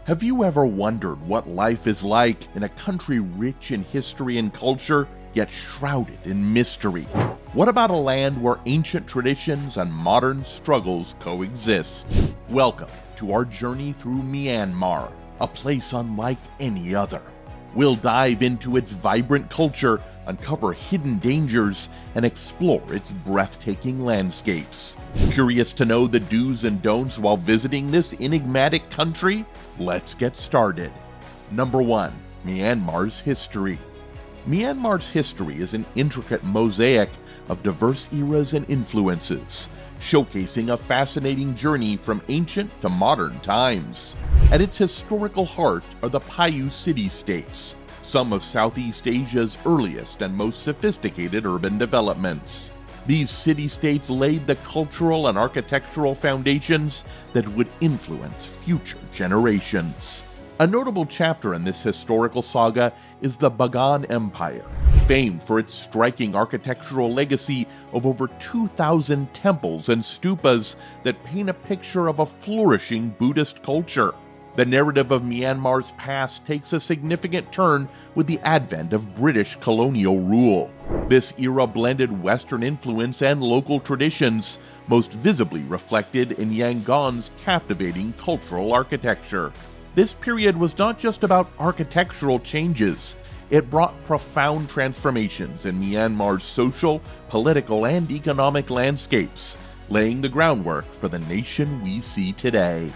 Have you ever wondered what life is like in a country rich in history and culture, yet shrouded in mystery? What about a land where ancient traditions and modern struggles coexist? Welcome to our journey through Myanmar, a place unlike any other. We'll dive into its vibrant culture, uncover hidden dangers, and explore its breathtaking landscapes. Curious to know the do's and don'ts while visiting this enigmatic country? Let's get started. Number 1. Myanmar's history. Myanmar's history is an intricate mosaic of diverse eras and influences, showcasing a fascinating journey from ancient to modern times. At its historical heart are the Payu city-states, some of Southeast Asia's earliest and most sophisticated urban developments. These city-states laid the cultural and architectural foundations that would influence future generations. A notable chapter in this historical saga is the Bagan Empire, famed for its striking architectural legacy of over 2,000 temples and stupas that paint a picture of a flourishing Buddhist culture. The narrative of Myanmar's past takes a significant turn with the advent of British colonial rule. This era blended Western influence and local traditions, most visibly reflected in Yangon's captivating cultural architecture. This period was not just about architectural changes. It brought profound transformations in Myanmar's social, political, and economic landscapes, laying the groundwork for the nation we see today.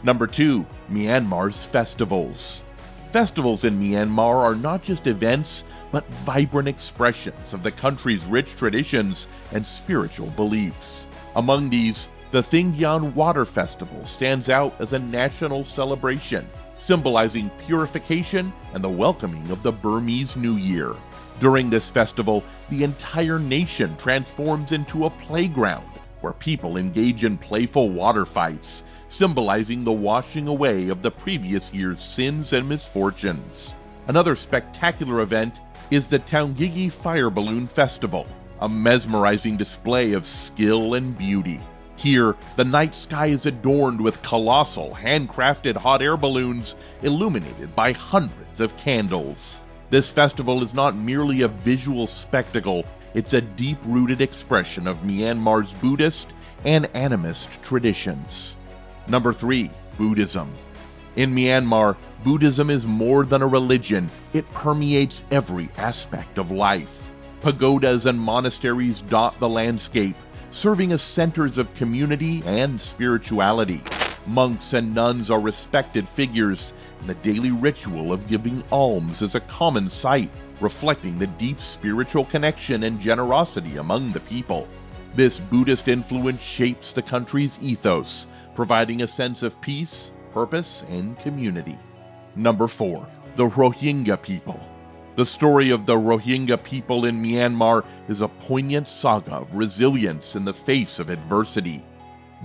Number 2. Myanmar's festivals. Festivals in Myanmar are not just events, but vibrant expressions of the country's rich traditions and spiritual beliefs. Among these, the Thingyan Water Festival stands out as a national celebration, symbolizing purification and the welcoming of the Burmese New Year. During this festival, the entire nation transforms into a playground where people engage in playful water fights, symbolizing the washing away of the previous year's sins and misfortunes. Another spectacular event is the Taungigi Fire Balloon Festival, a mesmerizing display of skill and beauty. Here, the night sky is adorned with colossal, handcrafted hot air balloons illuminated by hundreds of candles. This festival is not merely a visual spectacle, it's a deep-rooted expression of Myanmar's Buddhist and animist traditions. Number 3. Buddhism. In Myanmar, Buddhism is more than a religion. It permeates every aspect of life. Pagodas and monasteries dot the landscape, serving as centers of community and spirituality. Monks and nuns are respected figures, and the daily ritual of giving alms is a common sight, reflecting the deep spiritual connection and generosity among the people. This Buddhist influence shapes the country's ethos, providing a sense of peace, purpose, and community. Number 4. The Rohingya People. The story of the Rohingya people in Myanmar is a poignant saga of resilience in the face of adversity.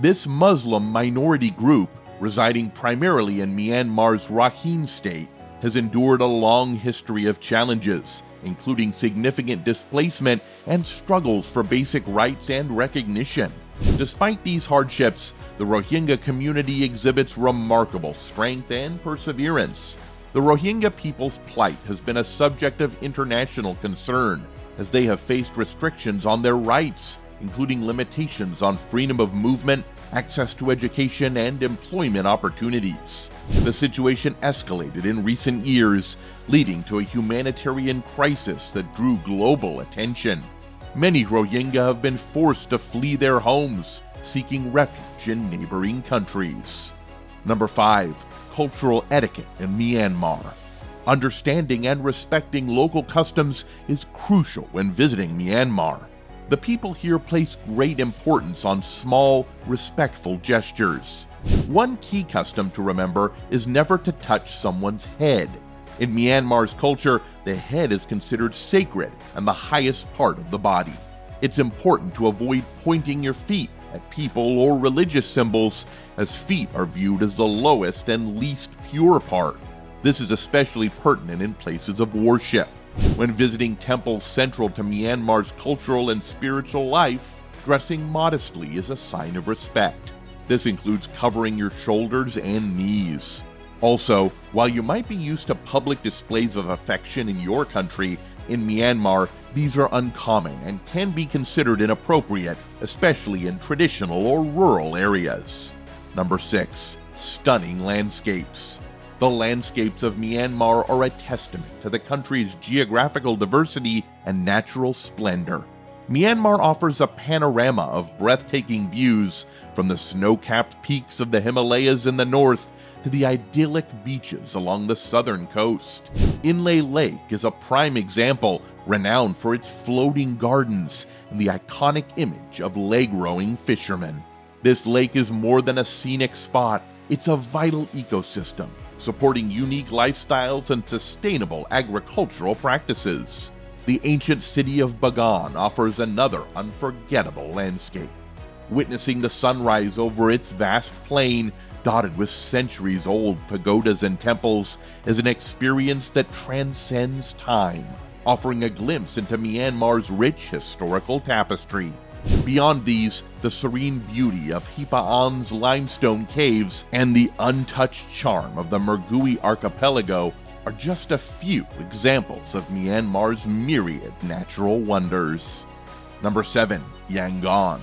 This Muslim minority group, residing primarily in Myanmar's Rakhine state, has endured a long history of challenges, including significant displacement and struggles for basic rights and recognition. Despite these hardships, the Rohingya community exhibits remarkable strength and perseverance. The Rohingya people's plight has been a subject of international concern, as they have faced restrictions on their rights, including limitations on freedom of movement, access to education, and employment opportunities. The situation escalated in recent years, leading to a humanitarian crisis that drew global attention. Many Rohingya have been forced to flee their homes, seeking refuge in neighboring countries. Number 5. Cultural etiquette in Myanmar. Understanding and respecting local customs is crucial when visiting Myanmar. The people here place great importance on small, respectful gestures. One key custom to remember is never to touch someone's head. In Myanmar's culture, the head is considered sacred and the highest part of the body. It's important to avoid pointing your feet at people or religious symbols, as feet are viewed as the lowest and least pure part. This is especially pertinent in places of worship. When visiting temples central to Myanmar's cultural and spiritual life, dressing modestly is a sign of respect. This includes covering your shoulders and knees. Also, while you might be used to public displays of affection in your country, in Myanmar, these are uncommon and can be considered inappropriate, especially in traditional or rural areas. Number 6. Stunning landscapes. The landscapes of Myanmar are a testament to the country's geographical diversity and natural splendor. Myanmar offers a panorama of breathtaking views from the snow-capped peaks of the Himalayas in the north to the idyllic beaches along the southern coast. Inle Lake is a prime example, renowned for its floating gardens and the iconic image of leg-rowing fishermen. This lake is more than a scenic spot, it's a vital ecosystem, supporting unique lifestyles and sustainable agricultural practices. The ancient city of Bagan offers another unforgettable landscape. Witnessing the sunrise over its vast plain, dotted with centuries-old pagodas and temples, is an experience that transcends time, offering a glimpse into Myanmar's rich historical tapestry. Beyond these, the serene beauty of Hipa-An's limestone caves and the untouched charm of the Mergui archipelago are just a few examples of Myanmar's myriad natural wonders. Number 7. Yangon.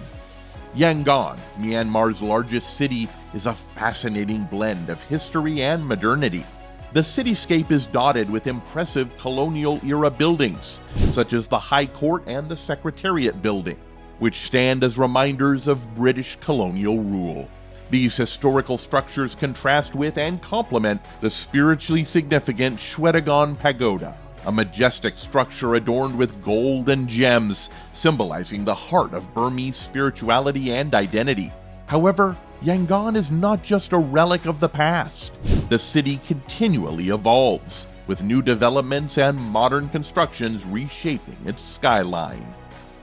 Yangon, Myanmar's largest city, is a fascinating blend of history and modernity. The cityscape is dotted with impressive colonial-era buildings, such as the High Court and the Secretariat building, which stand as reminders of British colonial rule. These historical structures contrast with and complement the spiritually significant Shwedagon Pagoda, a majestic structure adorned with gold and gems, symbolizing the heart of Burmese spirituality and identity. However, Yangon is not just a relic of the past. The city continually evolves, with new developments and modern constructions reshaping its skyline.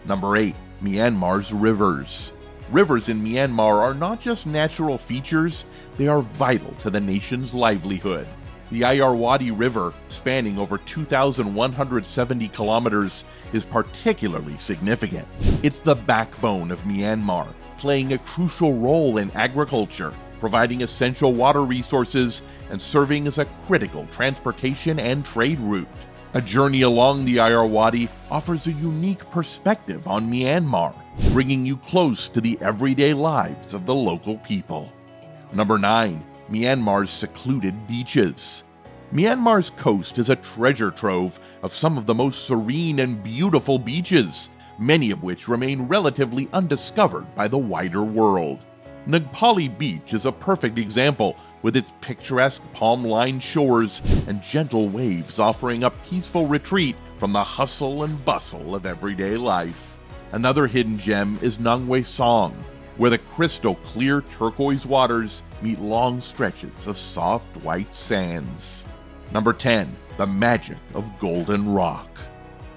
Number 8. Myanmar's rivers. Rivers in Myanmar are not just natural features, they are vital to the nation's livelihood. The Irrawaddy River, spanning over 2,170 kilometers, is particularly significant. It's the backbone of Myanmar, playing a crucial role in agriculture, providing essential water resources, and serving as a critical transportation and trade route. A journey along the Irrawaddy offers a unique perspective on Myanmar, bringing you close to the everyday lives of the local people. Number 9. Myanmar's secluded beaches. Myanmar's coast is a treasure trove of some of the most serene and beautiful beaches, many of which remain relatively undiscovered by the wider world. Nagpali Beach is a perfect example, with its picturesque palm-lined shores and gentle waves offering a peaceful retreat from the hustle and bustle of everyday life. Another hidden gem is Nangwe Song, where the crystal-clear turquoise waters meet long stretches of soft white sands. Number 10. The magic of Golden Rock.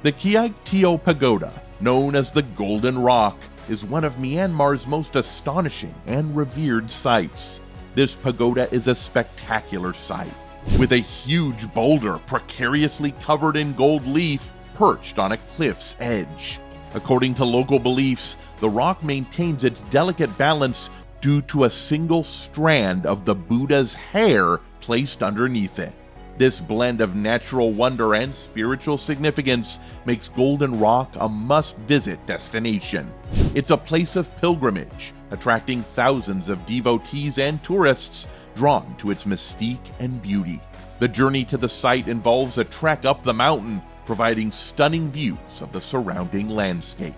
The Kiai Teo Pagoda, known as the Golden Rock, is one of Myanmar's most astonishing and revered sights. This pagoda is a spectacular sight, with a huge boulder precariously covered in gold leaf perched on a cliff's edge. According to local beliefs, the rock maintains its delicate balance due to a single strand of the Buddha's hair placed underneath it. This blend of natural wonder and spiritual significance makes Golden Rock a must-visit destination. It's a place of pilgrimage, attracting thousands of devotees and tourists drawn to its mystique and beauty. The journey to the site involves a trek up the mountain, providing stunning views of the surrounding landscape.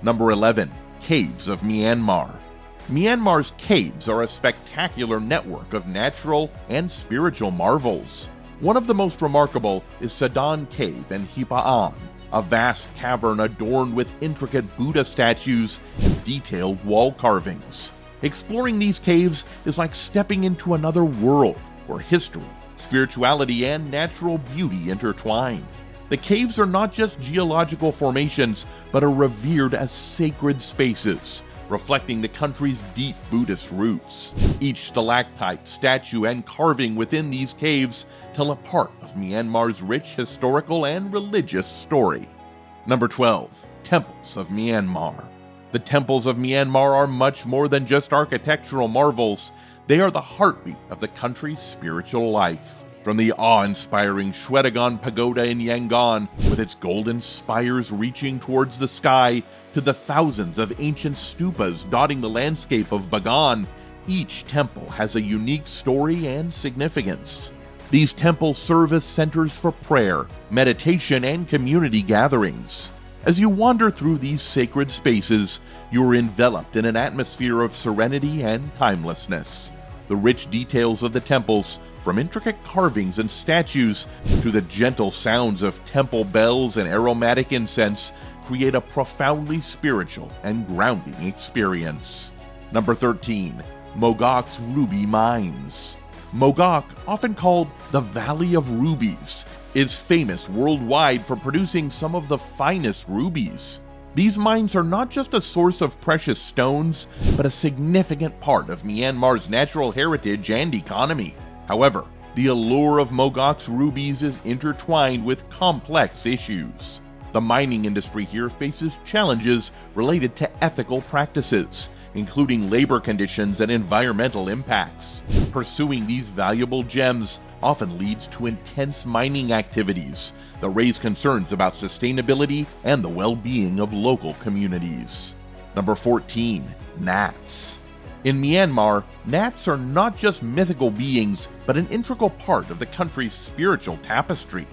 Number 11. Caves of Myanmar. Myanmar's caves are a spectacular network of natural and spiritual marvels. One of the most remarkable is Sadan Cave in Hipa-An, a vast cavern adorned with intricate Buddha statues and detailed wall carvings. Exploring these caves is like stepping into another world where history, spirituality, and natural beauty intertwine. The caves are not just geological formations, but are revered as sacred spaces, reflecting the country's deep Buddhist roots. Each stalactite, statue, and carving within these caves tell a part of Myanmar's rich historical and religious story. Number 12. Temples of Myanmar. The temples of Myanmar are much more than just architectural marvels. They are the heartbeat of the country's spiritual life. From the awe-inspiring Shwedagon Pagoda in Yangon, with its golden spires reaching towards the sky, to the thousands of ancient stupas dotting the landscape of Bagan, each temple has a unique story and significance. These temples serve as centers for prayer, meditation, and community gatherings. As you wander through these sacred spaces, you are enveloped in an atmosphere of serenity and timelessness. The rich details of the temples, from intricate carvings and statues to the gentle sounds of temple bells and aromatic incense, create a profoundly spiritual and grounding experience. Number 13. Mogok's Ruby Mines. Mogok, often called the Valley of Rubies, is famous worldwide for producing some of the finest rubies. These mines are not just a source of precious stones, but a significant part of Myanmar's natural heritage and economy. However, the allure of Mogok's rubies is intertwined with complex issues. The mining industry here faces challenges related to ethical practices, including labor conditions and environmental impacts. Pursuing these valuable gems often leads to intense mining activities that raise concerns about sustainability and the well-being of local communities. Number 14. Gnats. In Myanmar, gnats are not just mythical beings, but an integral part of the country's spiritual tapestry.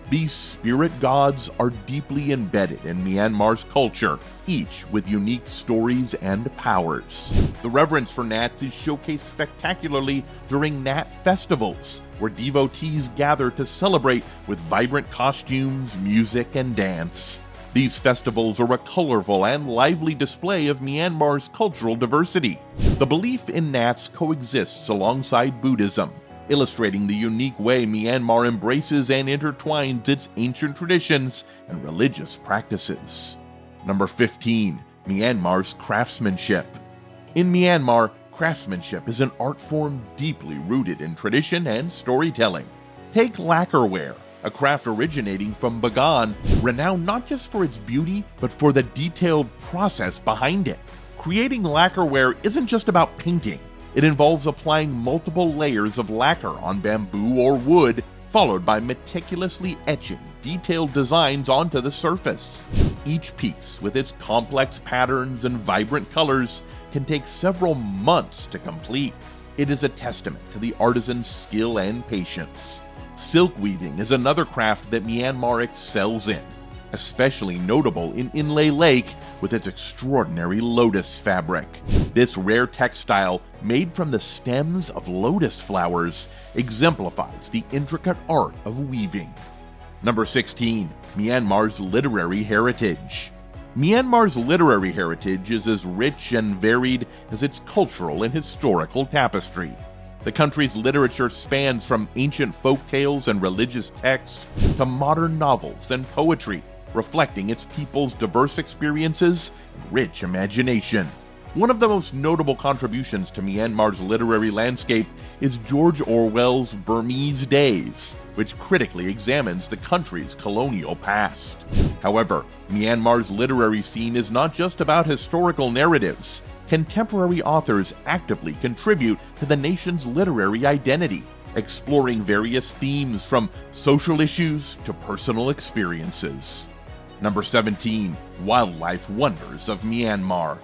These spirit gods are deeply embedded in Myanmar's culture, each with unique stories and powers. The reverence for gnats is showcased spectacularly during gnat festivals, where devotees gather to celebrate with vibrant costumes, music, and dance. These festivals are a colorful and lively display of Myanmar's cultural diversity. The belief in gnats coexists alongside Buddhism, illustrating the unique way Myanmar embraces and intertwines its ancient traditions and religious practices. Number 15. Myanmar's Craftsmanship. In Myanmar, craftsmanship is an art form deeply rooted in tradition and storytelling. Take lacquerware, a craft originating from Bagan, renowned not just for its beauty, but for the detailed process behind it. Creating lacquerware isn't just about painting. It involves applying multiple layers of lacquer on bamboo or wood, followed by meticulously etching detailed designs onto the surface. Each piece, with its complex patterns and vibrant colors, can take several months to complete. It is a testament to the artisan's skill and patience. Silk weaving is another craft that Myanmar excels in, especially notable in Inle Lake with its extraordinary lotus fabric. This rare textile, made from the stems of lotus flowers, exemplifies the intricate art of weaving. Number 16. Myanmar's Literary Heritage. Myanmar's literary heritage is as rich and varied as its cultural and historical tapestry. The country's literature spans from ancient folk tales and religious texts to modern novels and poetry, reflecting its people's diverse experiences and rich imagination. One of the most notable contributions to Myanmar's literary landscape is George Orwell's Burmese Days, which critically examines the country's colonial past. However, Myanmar's literary scene is not just about historical narratives. Contemporary authors actively contribute to the nation's literary identity, exploring various themes from social issues to personal experiences. Number 17. Wildlife Wonders of Myanmar.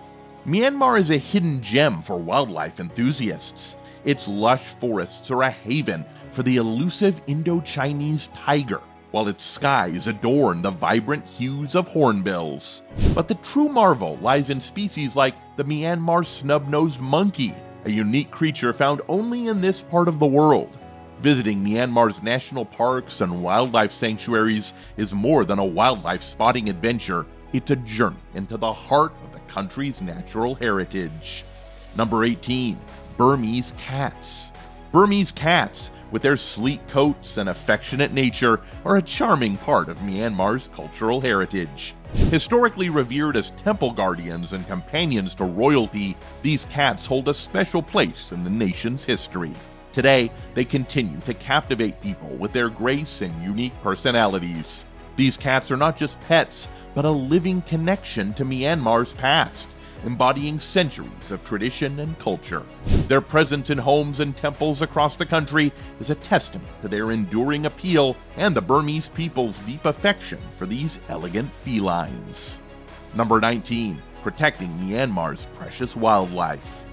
Myanmar is a hidden gem for wildlife enthusiasts. Its lush forests are a haven for the elusive Indo-Chinese tiger, while its skies adorn the vibrant hues of hornbills. But the true marvel lies in species like the Myanmar snub-nosed monkey, a unique creature found only in this part of the world. Visiting Myanmar's national parks and wildlife sanctuaries is more than a wildlife spotting adventure. It's a journey into the heart of the country's natural heritage. Number 18. Burmese Cats. Burmese cats, with their sleek coats and affectionate nature, are a charming part of Myanmar's cultural heritage. Historically revered as temple guardians and companions to royalty, these cats hold a special place in the nation's history. Today, they continue to captivate people with their grace and unique personalities. These cats are not just pets, but a living connection to Myanmar's past. embodying centuries of tradition and culture. Their presence in homes and temples across the country is a testament to their enduring appeal and the Burmese people's deep affection for these elegant felines. Number 19. Protecting Myanmar's precious wildlife.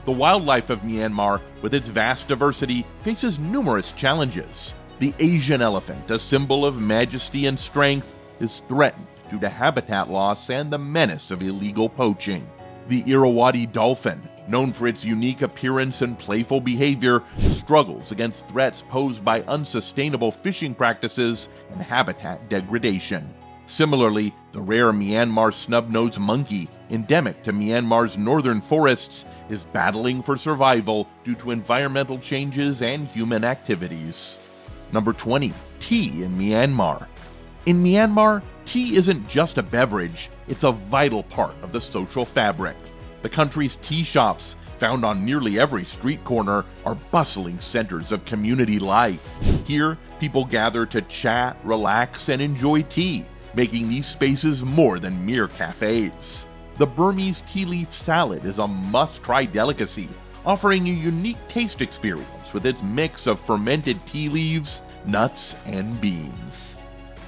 The wildlife of Myanmar, with its vast diversity, faces numerous challenges. The Asian elephant, a symbol of majesty and strength, is threatened due to habitat loss and the menace of illegal poaching. The Irrawaddy dolphin, known for its unique appearance and playful behavior, struggles against threats posed by unsustainable fishing practices and habitat degradation. Similarly, the rare Myanmar snub-nosed monkey, endemic to Myanmar's northern forests, is battling for survival due to environmental changes and human activities. Number 20. Tea in Myanmar. In Myanmar, tea isn't just a beverage, it's a vital part of the social fabric. The country's tea shops, found on nearly every street corner, are bustling centers of community life. Here, people gather to chat, relax, and enjoy tea, making these spaces more than mere cafes. The Burmese tea leaf salad is a must-try delicacy, offering a unique taste experience with its mix of fermented tea leaves, nuts, and beans.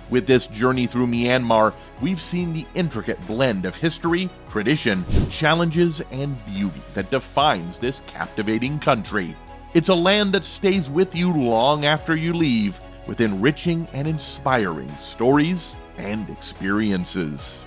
With this journey through Myanmar, we've seen the intricate blend of history, tradition, challenges, and beauty that defines this captivating country. It's a land that stays with you long after you leave, with enriching and inspiring stories and experiences.